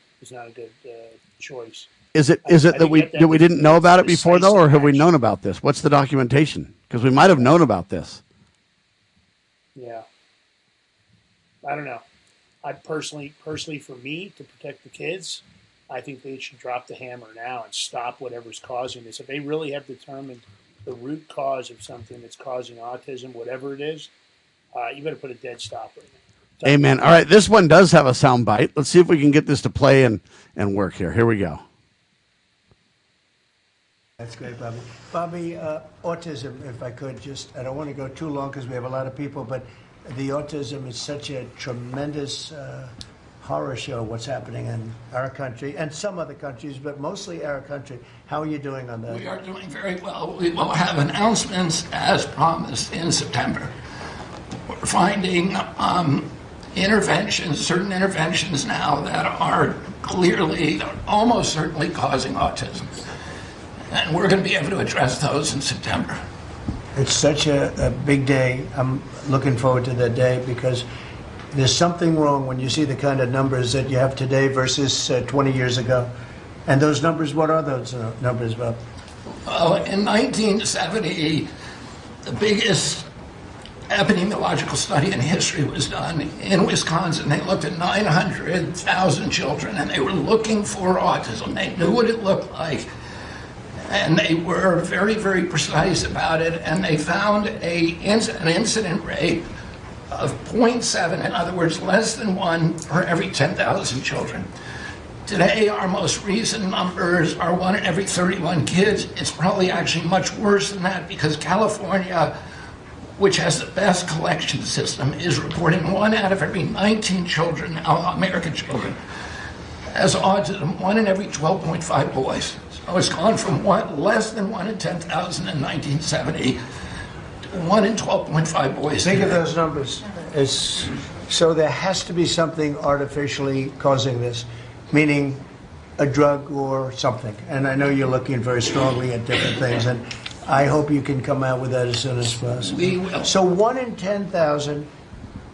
choice. Is it that we didn't know about it before though, or have we known about this? What's the documentation? Because we might have known about this. Yeah, I don't know. I personally, for me, to protect the kids, I think they should drop the hammer now and stop whatever's causing this. If they really have determined the root cause of something that's causing autism, whatever it is, you better put a dead stop right now. Amen. All right, this one does have a sound bite. Let's see if we can get this to play and work here. Here we go. That's great, Bobby. Bobby, autism, if I could just, I don't want to go too long because we have a lot of people, but the autism is such a tremendous horror show, what's happening in our country and some other countries, but mostly our country. How are you doing on that? We are doing very well. We will have announcements as promised in September. We're finding certain interventions now that are clearly, almost certainly causing autism. And we're going to be able to address those in September. It's such a big day. I'm looking forward to that day because there's something wrong when you see the kind of numbers that you have today versus 20 years ago. And those numbers, what are those numbers, Bob? Well, in 1970, the biggest epidemiological study in history was done in Wisconsin. They looked at 900,000 children, and they were looking for autism. They knew what it looked like, and they were very, very precise about it, and they found an incident rate of 0.7, in other words, less than 1 per every 10,000 children. Today, our most recent numbers are 1 in every 31 kids. It's probably actually much worse than that because California, which has the best collection system, is reporting 1 out of every 19 children, American children, has autism, 1 in every 12.5 boys. So it's gone from less than 1 in 10,000 in 1970 to 1 in 12.5 boys. Think of those numbers. So there has to be something artificially causing this, meaning a drug or something. And I know you're looking very strongly at different things, and I hope you can come out with that as soon as possible. We will. So 1 in 10,000,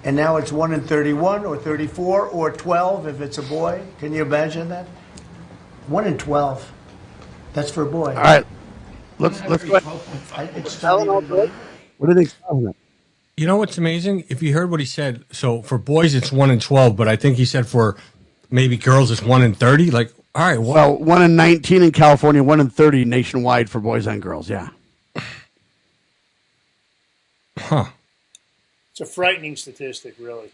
and now it's 1 in 31 or 34 or 12 if it's a boy. Can you imagine that? 1 in 12. That's for a boy. All right. Let's go ahead. It's Tylenol. What do they call it? You know what's amazing? If you heard what he said, so for boys it's 1 in 12, but I think he said for maybe girls it's 1 in 30. Like, all right. Well, 1 in 19 in California, 1 in 30 nationwide for boys and girls. Yeah. Huh. It's a frightening statistic, really.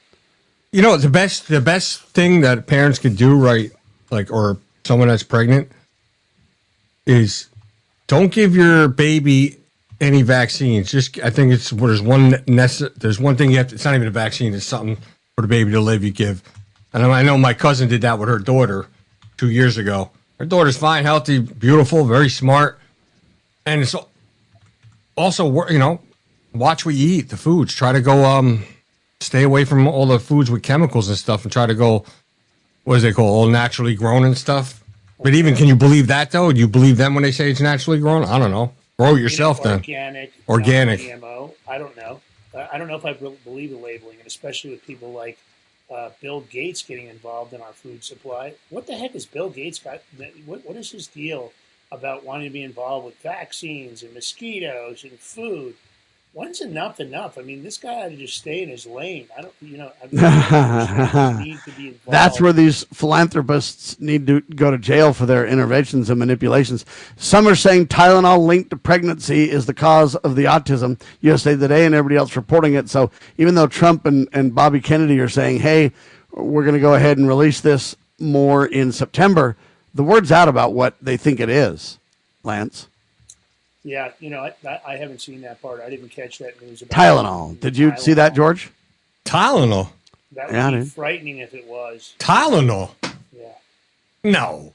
You know, the best thing that parents could do, right, like, or someone that's pregnant, is don't give your baby any vaccines. Just, I think there's one thing you have to, it's not even a vaccine, it's something for the baby to live you give. And I know my cousin did that with her daughter 2 years ago. Her daughter's fine, healthy, beautiful, very smart. And it's also, you know, watch what you eat, the foods. Try to go, stay away from all the foods with chemicals and stuff and try to go, what is it called, all naturally grown and stuff. But even, can you believe that, though? Do you believe them when they say it's naturally grown? I don't know. Grow it yourself, then. Organic. GMO. I don't know. I don't know if I believe the labeling, and especially with people like Bill Gates getting involved in our food supply. What the heck has Bill Gates got? What is his deal about wanting to be involved with vaccines and mosquitoes and food? When's enough? I mean, this guy ought to just stay in his lane. I don't, you know, I need to be involved. That's where these philanthropists need to go to jail for their interventions and manipulations. Some are saying Tylenol linked to pregnancy is the cause of the autism. USA Today and everybody else reporting it. So even though Trump and Bobby Kennedy are saying, hey, we're going to go ahead and release this more in September, the word's out about what they think it is, Lance. Yeah, you know, I haven't seen that part. I didn't catch that news about Tylenol. Did you see that, George? Tylenol? That would be frightening if it was. Tylenol? Yeah. No.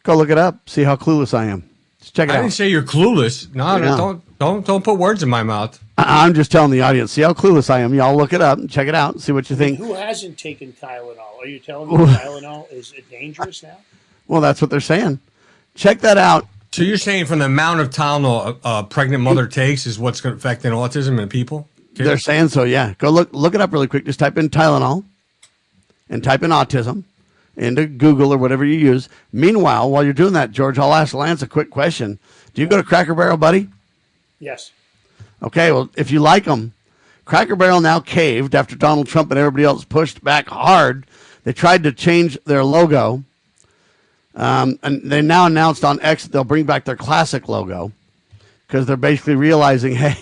Go look it up. See how clueless I am. Just check it out. I didn't say you're clueless. No, don't put words in my mouth. I'm just telling the audience. See how clueless I am. Y'all look it up and check it out and see what you think. Who hasn't taken Tylenol? Are you telling me Tylenol is dangerous now? Well, that's what they're saying. Check that out. So you're saying from the amount of Tylenol a pregnant mother takes is what's going to affect autism in people? Kids? They're saying so, yeah. Go look it up really quick. Just type in Tylenol and type in autism into Google or whatever you use. Meanwhile, while you're doing that, George, I'll ask Lance a quick question. Do you go to Cracker Barrel, buddy? Yes. Okay, well, if you like them, Cracker Barrel now caved after Donald Trump and everybody else pushed back hard. They tried to change their logo. And they now announced on X that they'll bring back their classic logo because they're basically realizing, hey,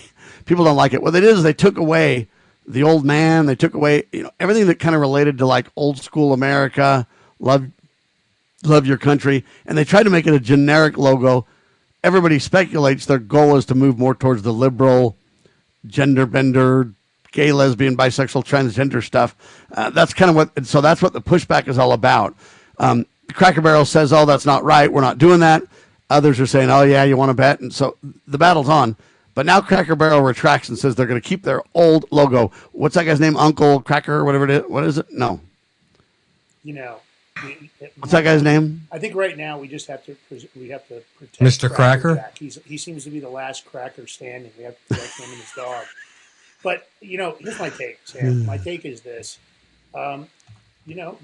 people don't like it. What they did is they took away the old man. They took away, everything that kind of related to like old school America, love your country. And they tried to make it a generic logo. Everybody speculates their goal is to move more towards the liberal, gender bender, gay, lesbian, bisexual, transgender stuff. That's kind of so that's what the pushback is all about. Cracker Barrel says, oh, that's not right. We're not doing that. Others are saying, oh, yeah, you want to bet? And so the battle's on. But now Cracker Barrel retracts and says they're going to keep their old logo. What's that guy's name? Uncle Cracker or whatever it is? What is it? No. What's that guy's name? I think right now we just have to protect Mr. Cracker. Jack. He seems to be the last cracker standing. We have to protect him and his dog. But here's my take, Sam. My take is this: go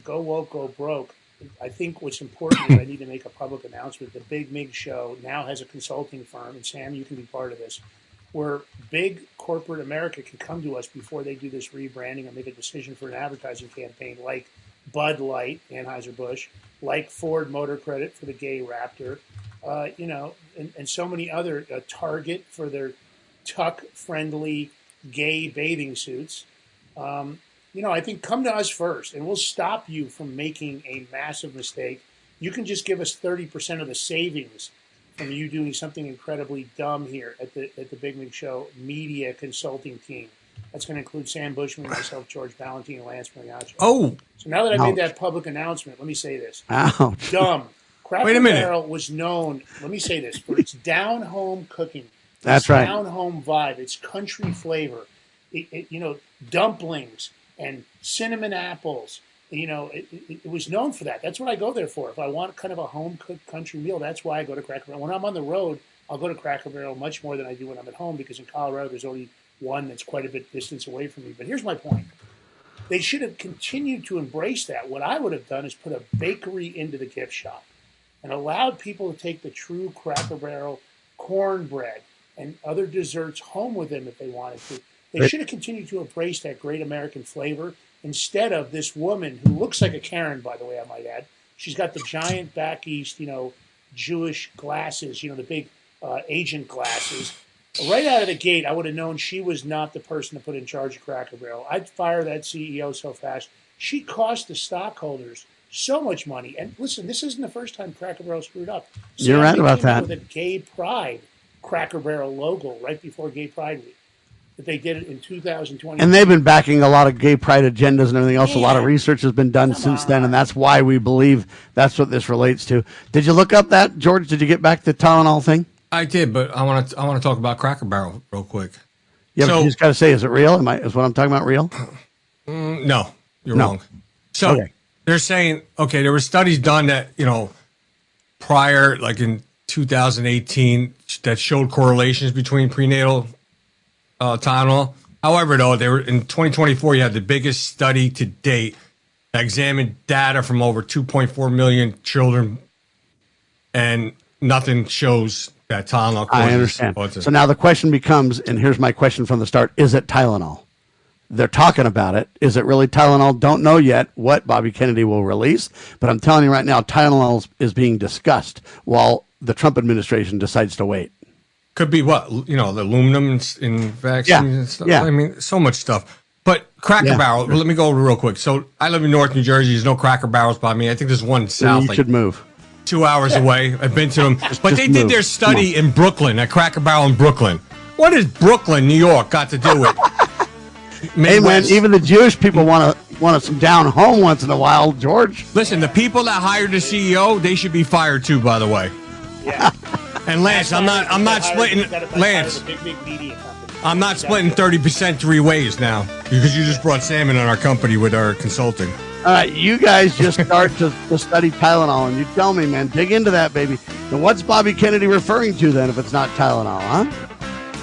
woke, go broke. I think what's important is I need to make a public announcement. The Big Mig Show now has a consulting firm, and Sam, you can be part of this, where big corporate America can come to us before they do this rebranding and make a decision for an advertising campaign, like Bud Light, Anheuser-Busch, like Ford Motor Credit for the gay Raptor, and so many other, Target for their tuck-friendly gay bathing suits. I think come to us first, and we'll stop you from making a massive mistake. You can just give us 30% of the savings from you doing something incredibly dumb here at the Big Mig Show media consulting team. That's going to include Sam Bushman, myself, George Ballantine, and Lance Mariachi. Oh. So now that I made that public announcement, let me say this. Ouch. Dumb. Cracker Wait a minute. Barrel was known, let me say this, for its down-home cooking. That's right. Down-home vibe, its country flavor, dumplings and cinnamon apples. It was known for that. That's what I go there for. If I want kind of a home-cooked country meal, that's why I go to Cracker Barrel. When I'm on the road, I'll go to Cracker Barrel much more than I do when I'm at home, because in Colorado there's only one that's quite a bit distance away from me. But here's my point. They should have continued to embrace that. What I would have done is put a bakery into the gift shop and allowed people to take the true Cracker Barrel cornbread and other desserts home with them if they wanted to. They should have continued to embrace that great American flavor instead of this woman who looks like a Karen, by the way, I might add. She's got the giant back east, Jewish glasses, the big agent glasses. Right out of the gate, I would have known she was not the person to put in charge of Cracker Barrel. I'd fire that CEO so fast. She cost the stockholders so much money. And listen, this isn't the first time Cracker Barrel screwed up. You're right about that. With a Gay Pride Cracker Barrel logo right before Gay Pride Week. That they did it in 2020. And they've been backing a lot of gay pride agendas and everything else. Yeah. A lot of research has been done since then, and that's why we believe that's what this relates to. Did you look up that, George? Did you get back to the Tylenol thing? I did, but I want to talk about Cracker Barrel real quick. Yeah, but you just got to say, is it real? Is what I'm talking about real? No, you're wrong. So they're saying, there were studies done that, prior, like in 2018, that showed correlations between prenatal Tylenol. However, though, they were in 2024, you had the biggest study to date that examined data from over 2.4 million children, and nothing shows that Tylenol causes I understand. autism. So now the question becomes, and here's my question from the start, is it Tylenol? They're talking about it. Is it really Tylenol? Don't know yet what Bobby Kennedy will release, but I'm telling you right now, Tylenol is being discussed while the Trump administration decides to wait. Could be what, the aluminum in vaccines and stuff. Yeah. I mean, so much stuff. But Cracker Barrel, let me go over real quick. So I live in North New Jersey. There's no Cracker Barrels by me. I think there's one south. You should move. 2 hours away. I've been to them. But they did their study in Brooklyn, at Cracker Barrel in Brooklyn. What has Brooklyn, New York, got to do with Hey, man, even the Jewish people want some down home once in a while, George. Listen, the people that hired the CEO, they should be fired too, by the way. Yeah. And Lance, I'm not splitting Lance. I'm not splitting 30% 3 ways now, because you just brought Sam in on our company with our consulting. All right, you guys just start to study Tylenol, and you tell me, man, dig into that, baby. And what's Bobby Kennedy referring to then if it's not Tylenol, huh?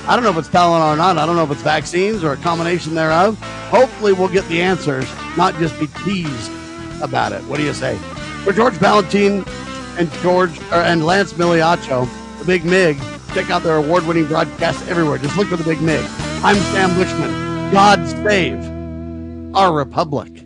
I don't know if it's Tylenol or not. I don't know if it's vaccines or a combination thereof. Hopefully we'll get the answers, not just be teased about it. What do you say? For George Ballantine and Lance Miliaccio, the Big Mig, check out their award-winning broadcasts everywhere. Just look for the Big Mig. I'm Sam Bushman. God save our republic.